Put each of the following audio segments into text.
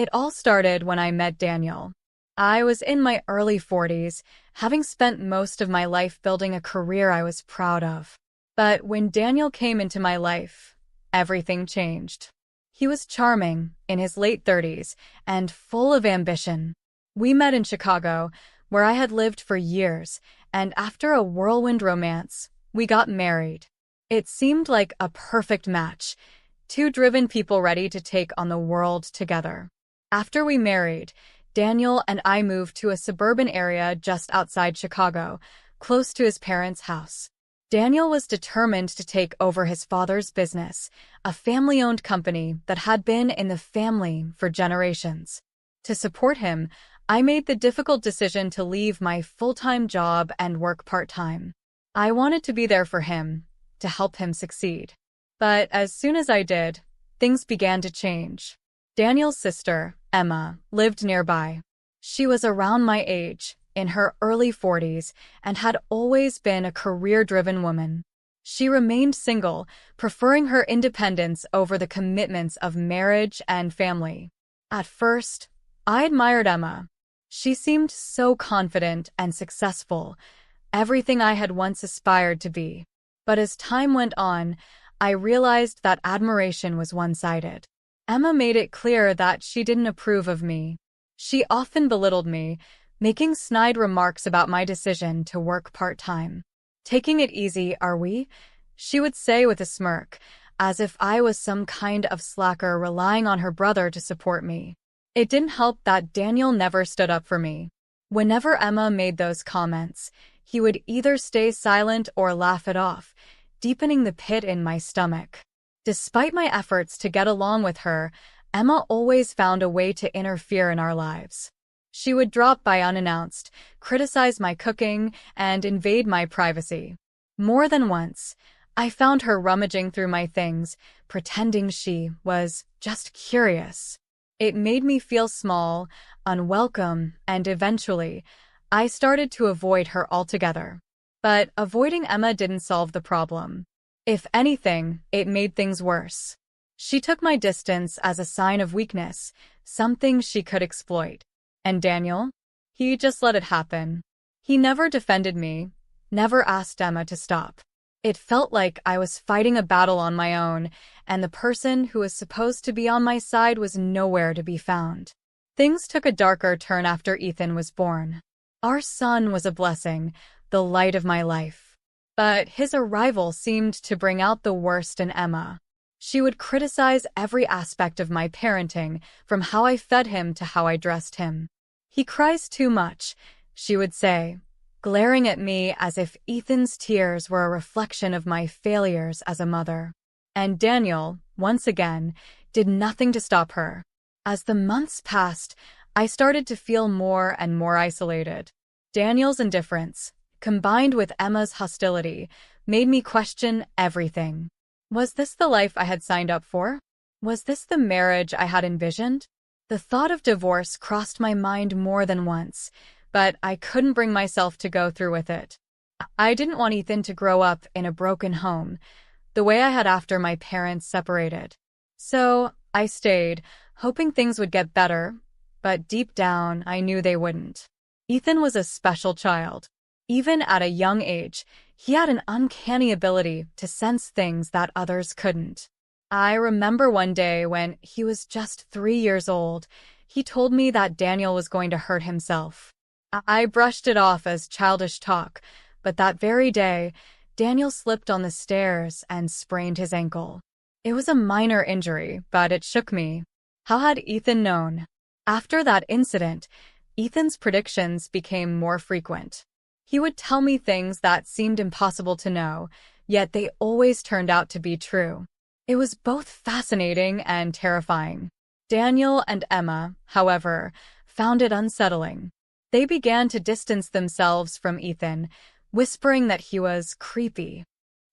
It all started when I met Daniel. I was in my early 40s, having spent most of my life building a career I was proud of. But when Daniel came into my life, everything changed. He was charming, in his late 30s, and full of ambition. We met in Chicago, where I had lived for years, and after a whirlwind romance, we got married. It seemed like a perfect match, two driven people ready to take on the world together. After we married, Daniel and I moved to a suburban area just outside Chicago, close to his parents' house. Daniel was determined to take over his father's business, a family-owned company that had been in the family for generations. To support him, I made the difficult decision to leave my full-time job and work part-time. I wanted to be there for him, to help him succeed. But as soon as I did, things began to change. Daniel's sister, Emma, lived nearby. She was around my age, in her early 40s, and had always been a career-driven woman. She remained single, preferring her independence over the commitments of marriage and family. At first, I admired Emma. She seemed so confident and successful, everything I had once aspired to be. But as time went on, I realized that admiration was one-sided. Emma made it clear that she didn't approve of me. She often belittled me, making snide remarks about my decision to work part-time. "Taking it easy, are we?" she would say with a smirk, as if I was some kind of slacker relying on her brother to support me. It didn't help that Daniel never stood up for me. Whenever Emma made those comments, he would either stay silent or laugh it off, deepening the pit in my stomach. Despite my efforts to get along with her, Emma always found a way to interfere in our lives. She would drop by unannounced, criticize my cooking, and invade my privacy. More than once, I found her rummaging through my things, pretending she was just curious. It made me feel small, unwelcome, and eventually, I started to avoid her altogether. But avoiding Emma didn't solve the problem. If anything, it made things worse. She took my distance as a sign of weakness, something she could exploit. And Daniel? He just let it happen. He never defended me, never asked Emma to stop. It felt like I was fighting a battle on my own, and the person who was supposed to be on my side was nowhere to be found. Things took a darker turn after Ethan was born. Our son was a blessing, the light of my life. But his arrival seemed to bring out the worst in Emma. She would criticize every aspect of my parenting, from how I fed him to how I dressed him. "He cries too much," she would say, glaring at me as if Ethan's tears were a reflection of my failures as a mother. And Daniel, once again, did nothing to stop her. As the months passed, I started to feel more and more isolated. Daniel's indifference, combined with Emma's hostility, made me question everything. Was this the life I had signed up for? Was this the marriage I had envisioned? The thought of divorce crossed my mind more than once, but I couldn't bring myself to go through with it. I didn't want Ethan to grow up in a broken home, the way I had after my parents separated. So I stayed, hoping things would get better, but deep down I knew they wouldn't. Ethan was a special child. Even at a young age, he had an uncanny ability to sense things that others couldn't. I remember one day when he was just 3 years old, he told me that Daniel was going to hurt himself. I brushed it off as childish talk, but that very day, Daniel slipped on the stairs and sprained his ankle. It was a minor injury, but it shook me. How had Ethan known? After that incident, Ethan's predictions became more frequent. He would tell me things that seemed impossible to know, yet they always turned out to be true. It was both fascinating and terrifying. Daniel and Emma, however, found it unsettling. They began to distance themselves from Ethan, whispering that he was creepy.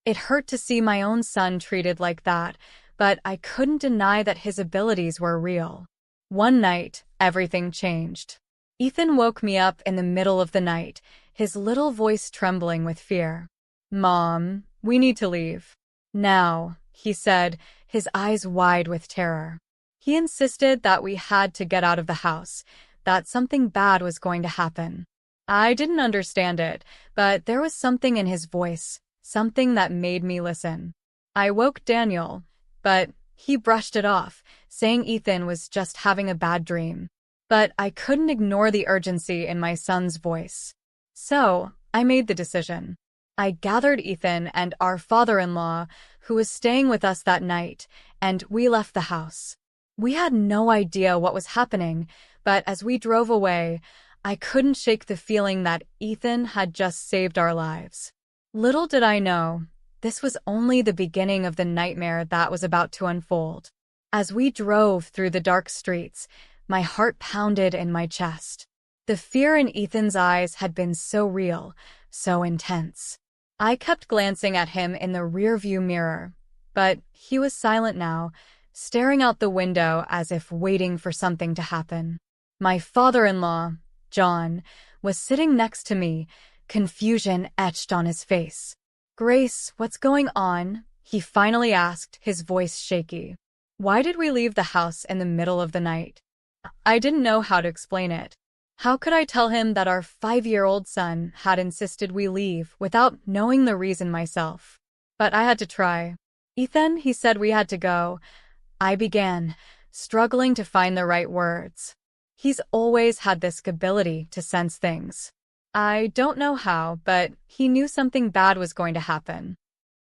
It hurt to see my own son treated like that, but I couldn't deny that his abilities were real. One night, everything changed. Ethan woke me up in the middle of the night, his little voice trembling with fear. "Mom, we need to leave." "Now," he said, his eyes wide with terror. He insisted that we had to get out of the house, that something bad was going to happen. I didn't understand it, but there was something in his voice, something that made me listen. I woke Daniel, but he brushed it off, saying Ethan was just having a bad dream. But I couldn't ignore the urgency in my son's voice. So, I made the decision. I gathered Ethan and our father-in-law, who was staying with us that night, and we left the house. We had no idea what was happening, but as we drove away, I couldn't shake the feeling that Ethan had just saved our lives. Little did I know, this was only the beginning of the nightmare that was about to unfold. As we drove through the dark streets, my heart pounded in my chest. The fear in Ethan's eyes had been so real, so intense. I kept glancing at him in the rearview mirror, but he was silent now, staring out the window as if waiting for something to happen. My father-in-law, John, was sitting next to me, confusion etched on his face. "Grace, what's going on?" he finally asked, his voice shaky. Why did we leave the house in the middle of the night? I didn't know how to explain it. How could I tell him that our 5-year-old son had insisted we leave without knowing the reason myself? But I had to try. "Ethan, he said we had to go," I began, struggling to find the right words. He's always had this ability to sense things. I don't know how, but he knew something bad was going to happen.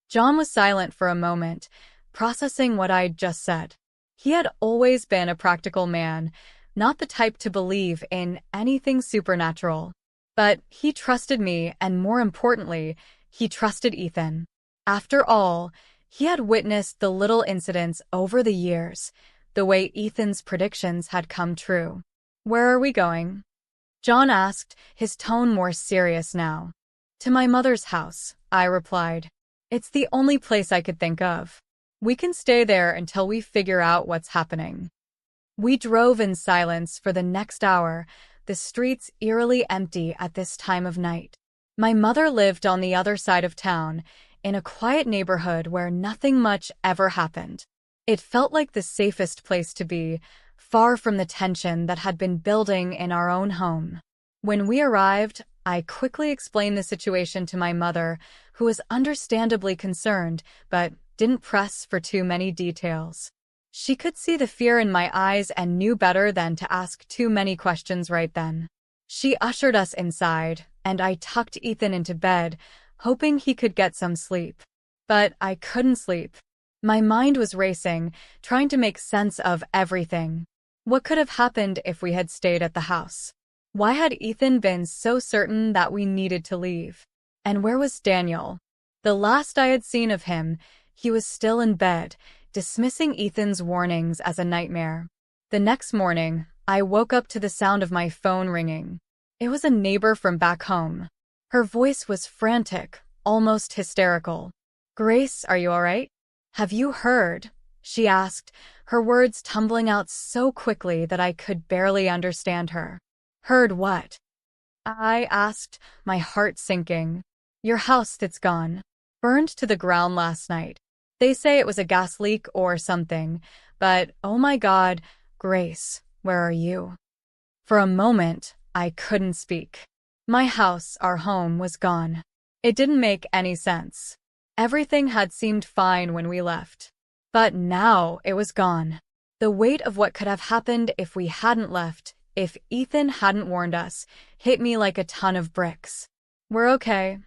John was silent for a moment, processing what I'd just said. He had always been a practical man, not the type to believe in anything supernatural. But he trusted me, and more importantly, he trusted Ethan. After all, he had witnessed the little incidents over the years, the way Ethan's predictions had come true. "Where are we going?" John asked, his tone more serious now. "To my mother's house," I replied. "It's the only place I could think of. We can stay there until we figure out what's happening." We drove in silence for the next hour, the streets eerily empty at this time of night. My mother lived on the other side of town, in a quiet neighborhood where nothing much ever happened. It felt like the safest place to be, far from the tension that had been building in our own home. When we arrived, I quickly explained the situation to my mother, who was understandably concerned, but didn't press for too many details. She could see the fear in my eyes and knew better than to ask too many questions right then. She ushered us inside, and I tucked Ethan into bed, hoping he could get some sleep. But I couldn't sleep. My mind was racing, trying to make sense of everything. What could have happened if we had stayed at the house? Why had Ethan been so certain that we needed to leave? And where was Daniel? The last I had seen of him, he was still in bed, dismissing Ethan's warnings as a nightmare. The next morning, I woke up to the sound of my phone ringing. It was a neighbor from back home. Her voice was frantic, almost hysterical. "Grace, are you all right? Have you heard?" she asked, her words tumbling out so quickly that I could barely understand her. "Heard what?" I asked, my heart sinking. "Your house that's gone. Burned to the ground last night. They say it was a gas leak or something, but oh my God, Grace, where are you?" For a moment, I couldn't speak. My house, our home, was gone. It didn't make any sense. Everything had seemed fine when we left. But now it was gone. The weight of what could have happened if we hadn't left, if Ethan hadn't warned us, hit me like a ton of bricks. "We're okay,"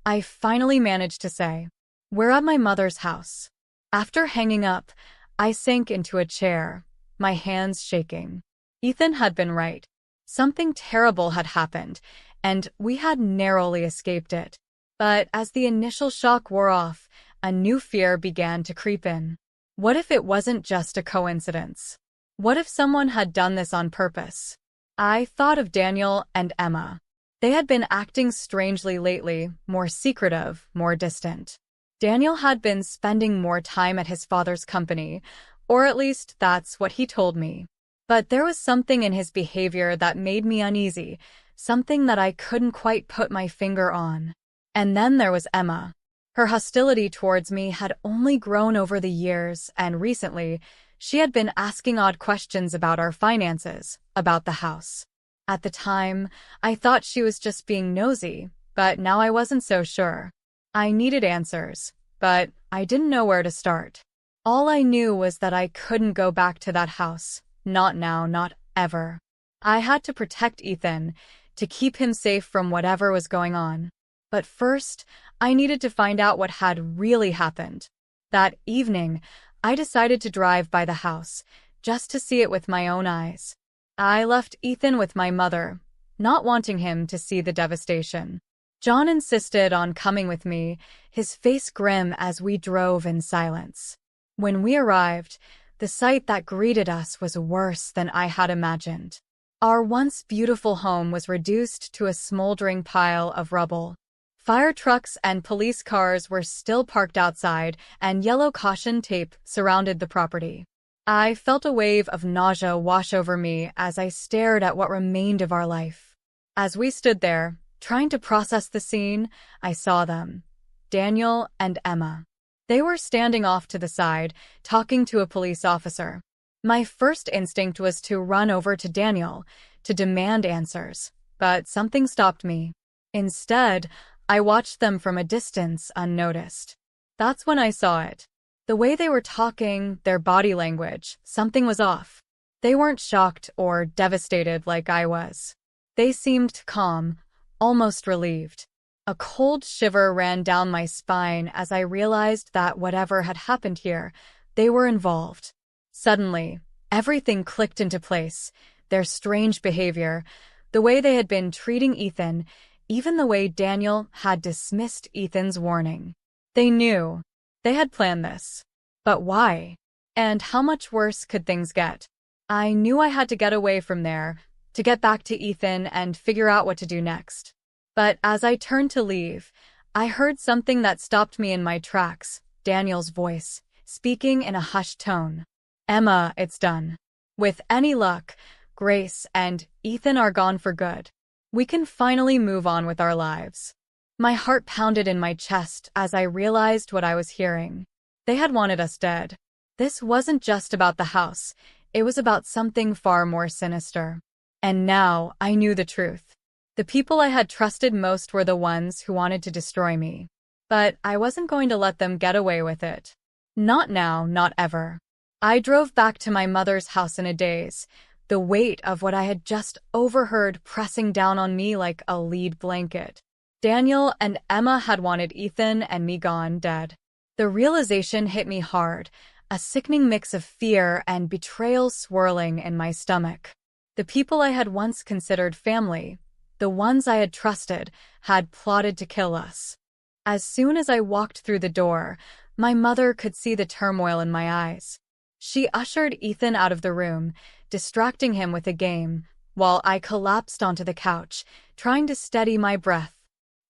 I finally managed to say. "We're at my mother's house." After hanging up, I sank into a chair, my hands shaking. Ethan had been right. Something terrible had happened, and we had narrowly escaped it. But as the initial shock wore off, a new fear began to creep in. What if it wasn't just a coincidence? What if someone had done this on purpose? I thought of Daniel and Emma. They had been acting strangely lately, more secretive, more distant. Daniel had been spending more time at his father's company, or at least that's what he told me. But there was something in his behavior that made me uneasy, something that I couldn't quite put my finger on. And then there was Emma. Her hostility towards me had only grown over the years, and recently, She had been asking odd questions about our finances, about the house. At the time, I thought she was just being nosy, but now I wasn't so sure. I needed answers, but I didn't know where to start. All I knew was that I couldn't go back to that house. Not now, not ever. I had to protect Ethan, to keep him safe from whatever was going on. But first, I needed to find out what had really happened. That evening, I decided to drive by the house, just to see it with my own eyes. I left Ethan with my mother, not wanting him to see the devastation. John insisted on coming with me, his face grim as we drove in silence. When we arrived, the sight that greeted us was worse than I had imagined. Our once beautiful home was reduced to a smoldering pile of rubble. Fire trucks and police cars were still parked outside, and yellow caution tape surrounded the property. I felt a wave of nausea wash over me as I stared at what remained of our life. As we stood there, trying to process the scene, I saw them. Daniel and Emma. They were standing off to the side, talking to a police officer. My first instinct was to run over to Daniel, to demand answers, but something stopped me. Instead, I watched them from a distance unnoticed. That's when I saw it. The way they were talking, their body language, something was off. They weren't shocked or devastated like I was. They seemed calm, almost relieved. A cold shiver ran down my spine as I realized that whatever had happened here, they were involved. Suddenly, everything clicked into place. Their strange behavior, the way they had been treating Ethan, even the way Daniel had dismissed Ethan's warning. They knew. They had planned this. But why? And how much worse could things get? I knew I had to get away from there, to get back to Ethan and figure out what to do next. But as I turned to leave, I heard something that stopped me in my tracks, Daniel's voice, speaking in a hushed tone. Emma, it's done. With any luck, Grace and Ethan are gone for good. We can finally move on with our lives. My heart pounded in my chest as I realized what I was hearing. They had wanted us dead. This wasn't just about the house. It was about something far more sinister. And now I knew the truth. The people I had trusted most were the ones who wanted to destroy me. But I wasn't going to let them get away with it. Not now, not ever. I drove back to my mother's house in a daze, the weight of what I had just overheard pressing down on me like a lead blanket. Daniel and Emma had wanted Ethan and me gone, dead. The realization hit me hard, a sickening mix of fear and betrayal swirling in my stomach. The people I had once considered family, the ones I had trusted, had plotted to kill us. As soon as I walked through the door, my mother could see the turmoil in my eyes. She ushered Ethan out of the room, distracting him with a game, while I collapsed onto the couch, trying to steady my breath.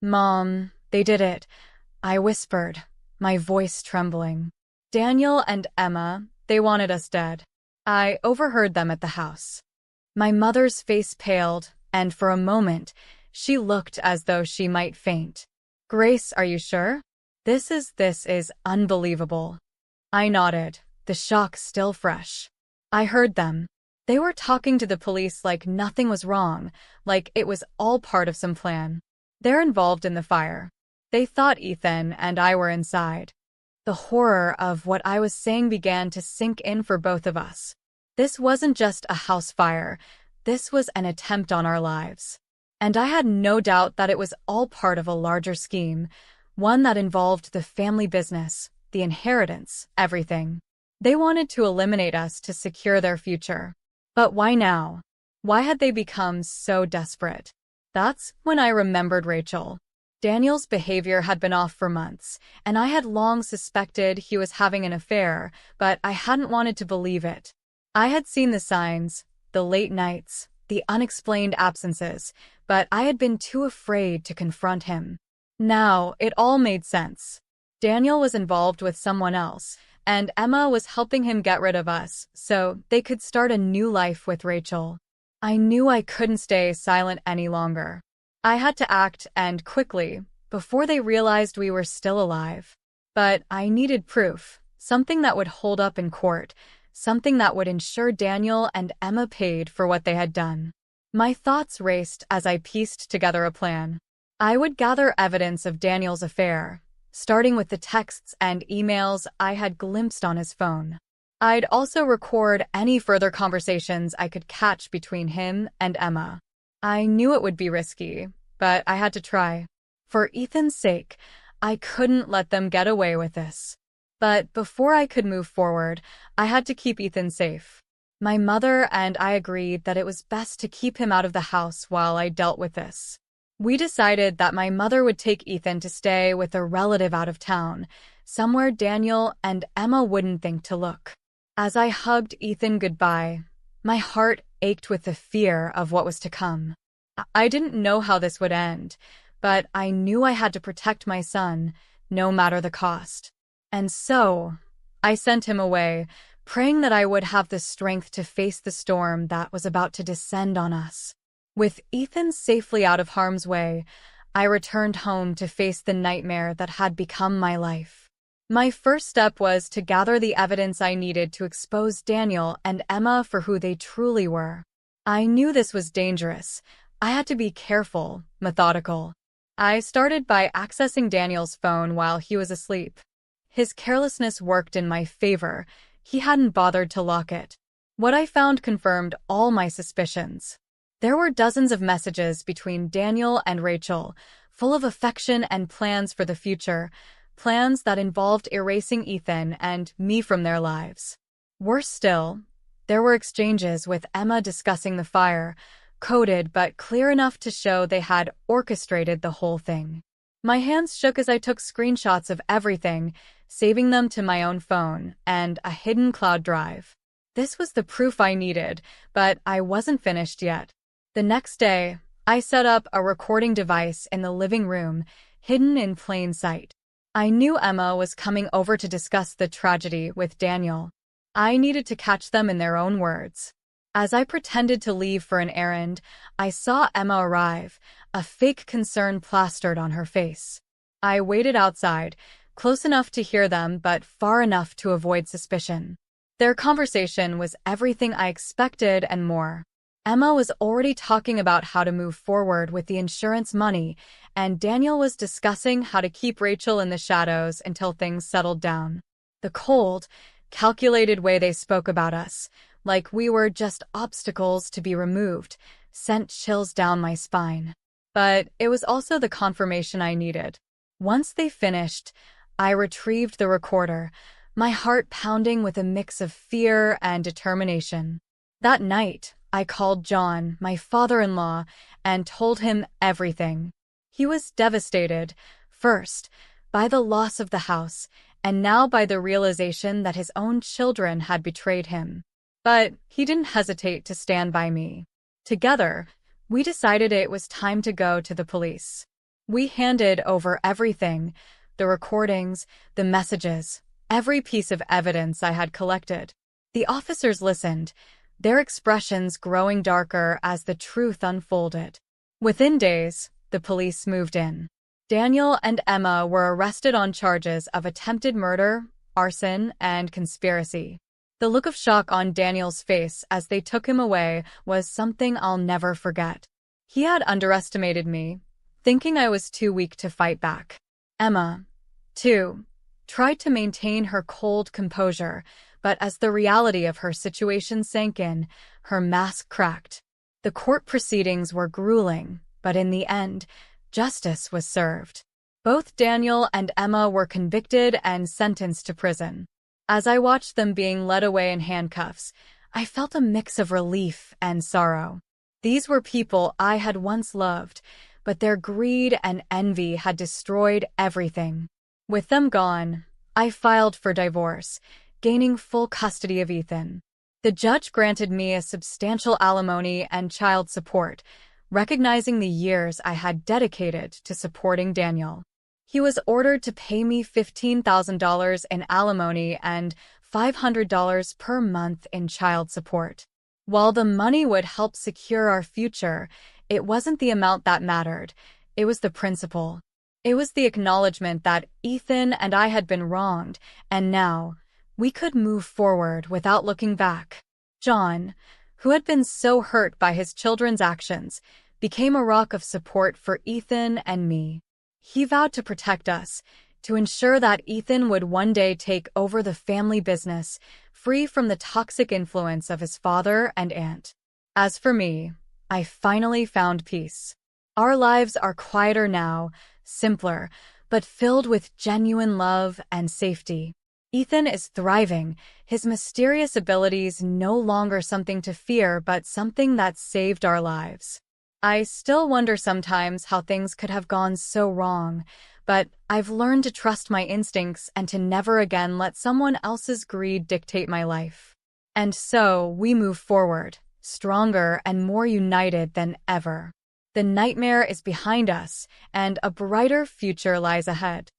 "Mom, they did it," I whispered, my voice trembling. Daniel and Emma, they wanted us dead. I overheard them at the house. My mother's face paled, and for a moment, she looked as though she might faint. "Grace, are you sure? This is unbelievable." I nodded, the shock still fresh. I heard them. They were talking to the police like nothing was wrong, like it was all part of some plan. They're involved in the fire. They thought Ethan and I were inside. The horror of what I was saying began to sink in for both of us. This wasn't just a house fire. This was an attempt on our lives. And I had no doubt that it was all part of a larger scheme, one that involved the family business, the inheritance, everything. They wanted to eliminate us to secure their future. But why now? Why had they become so desperate? That's when I remembered Rachel. Daniel's behavior had been off for months, and I had long suspected he was having an affair, but I hadn't wanted to believe it. I had seen the signs, the late nights, the unexplained absences, but I had been too afraid to confront him. Now, it all made sense. Daniel was involved with someone else, and Emma was helping him get rid of us, so they could start a new life with Rachel. I knew I couldn't stay silent any longer. I had to act, and quickly, before they realized we were still alive. But I needed proof, something that would hold up in court, something that would ensure Daniel and Emma paid for what they had done. My thoughts raced as I pieced together a plan. I would gather evidence of Daniel's affair, starting with the texts and emails I had glimpsed on his phone. I'd also record any further conversations I could catch between him and Emma. I knew it would be risky, but I had to try. For Ethan's sake, I couldn't let them get away with this. But before I could move forward, I had to keep Ethan safe. My mother and I agreed that it was best to keep him out of the house while I dealt with this. We decided that my mother would take Ethan to stay with a relative out of town, somewhere Daniel and Emma wouldn't think to look. As I hugged Ethan goodbye, my heart ached with the fear of what was to come. I didn't know how this would end, but I knew I had to protect my son, no matter the cost. And so, I sent him away, praying that I would have the strength to face the storm that was about to descend on us. With Ethan safely out of harm's way, I returned home to face the nightmare that had become my life. My first step was to gather the evidence I needed to expose Daniel and Emma for who they truly were. I knew this was dangerous. I had to be careful, methodical. I started by accessing Daniel's phone while he was asleep. His carelessness worked in my favor. He hadn't bothered to lock it. What I found confirmed all my suspicions. There were dozens of messages between Daniel and Rachel, full of affection and plans for the future, plans that involved erasing Ethan and me from their lives. Worse still, there were exchanges with Emma discussing the fire, coded but clear enough to show they had orchestrated the whole thing. My hands shook as I took screenshots of everything, saving them to my own phone and a hidden cloud drive. This was the proof I needed, but I wasn't finished yet. The next day, I set up a recording device in the living room, hidden in plain sight. I knew Emma was coming over to discuss the tragedy with Daniel. I needed to catch them in their own words. As I pretended to leave for an errand, I saw Emma arrive, a fake concern plastered on her face. I waited outside, close enough to hear them but far enough to avoid suspicion. Their conversation was everything I expected and more. Emma was already talking about how to move forward with the insurance money, and Daniel was discussing how to keep Rachel in the shadows until things settled down. The cold, calculated way they spoke about us, like we were just obstacles to be removed, sent chills down my spine. But it was also the confirmation I needed. Once they finished, I retrieved the recorder, my heart pounding with a mix of fear and determination. That night, I called John, my father-in-law, and told him everything. He was devastated, first, by the loss of the house, and now by the realization that his own children had betrayed him. But he didn't hesitate to stand by me. Together, we decided it was time to go to the police. We handed over everything, the recordings, the messages, every piece of evidence I had collected. The officers listened, their expressions growing darker as the truth unfolded. Within days, the police moved in. Daniel and Emma were arrested on charges of attempted murder, arson, and conspiracy. The look of shock on Daniel's face as they took him away was something I'll never forget. He had underestimated me, thinking I was too weak to fight back. Emma, too, tried to maintain her cold composure, but as the reality of her situation sank in, her mask cracked. The court proceedings were grueling, but in the end, justice was served. Both Daniel and Emma were convicted and sentenced to prison. As I watched them being led away in handcuffs, I felt a mix of relief and sorrow. These were people I had once loved, but their greed and envy had destroyed everything. With them gone, I filed for divorce, gaining full custody of Ethan. The judge granted me a substantial alimony and child support, recognizing the years I had dedicated to supporting Daniel. He was ordered to pay me $15,000 in alimony and $500 per month in child support. While the money would help secure our future, it wasn't the amount that mattered. It was the principle. It was the acknowledgement that Ethan and I had been wronged, and now, we could move forward without looking back. John, who had been so hurt by his children's actions, became a rock of support for Ethan and me. He vowed to protect us, to ensure that Ethan would one day take over the family business, free from the toxic influence of his father and aunt. As for me, I finally found peace. Our lives are quieter now, simpler, but filled with genuine love and safety. Ethan is thriving, his mysterious abilities no longer something to fear but something that saved our lives. I still wonder sometimes how things could have gone so wrong, but I've learned to trust my instincts and to never again let someone else's greed dictate my life. And so we move forward, stronger and more united than ever. The nightmare is behind us, and a brighter future lies ahead.